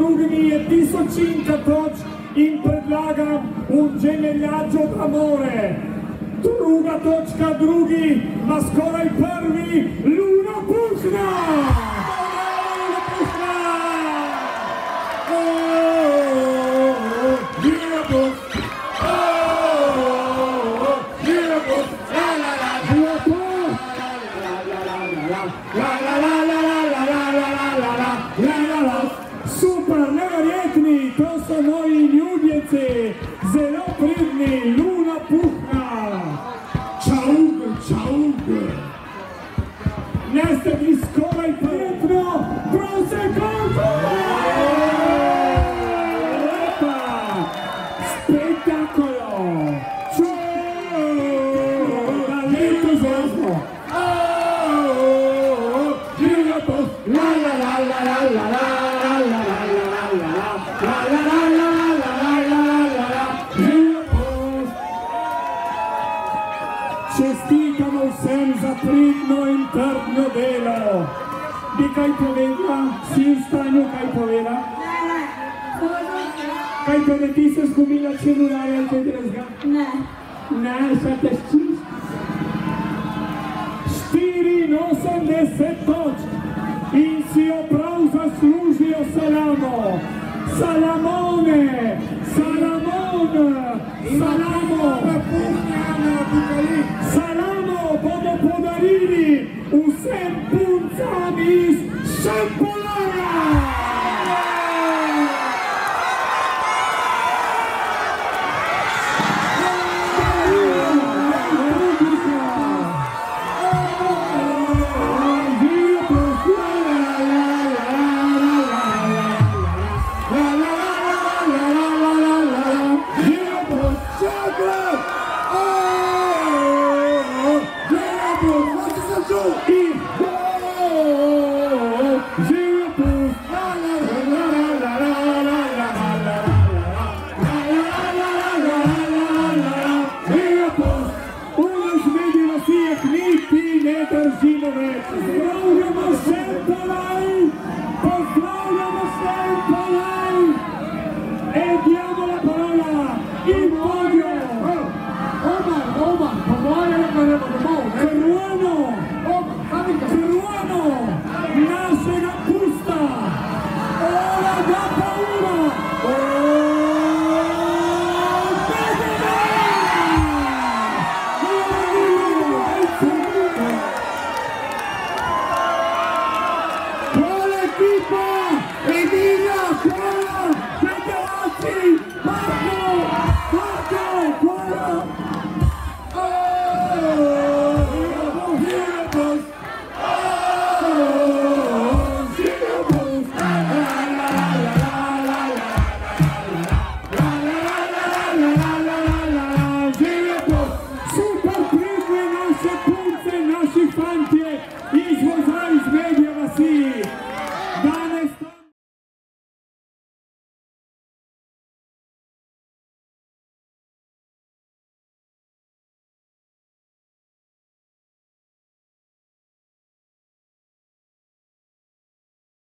drugimi je tisočinka točk in predlagam un gemellaggio d'amore. Druga točka, drugi, ma skoraj prvi, Luna Puhna! Luna Puhna! Luna Puhna! Super, neverjetni, to so moji ljubljeci, zelo pridni, Luna Puhna. Čaug, čaug. Ne ste bili skoraj prijetno, Prosecco! Lepa, spektakolo. Da leto zazmo. La la la la la la la. Čestitamo vsem za pridno in trdno delo. Bi kaj povedala? Si v stanju kaj povedala? Ne. Kaj pa, da ti se zgubila čelularja ali kaj drugega? Ne. Ne, še te ščiš. 84 točk in si jo prav zaslužijo Salamo. Salamone, Salamone, Salamo. Salamo bodo podarili vsem puncam iz Šampolara! Pozdravljamo Šampolar!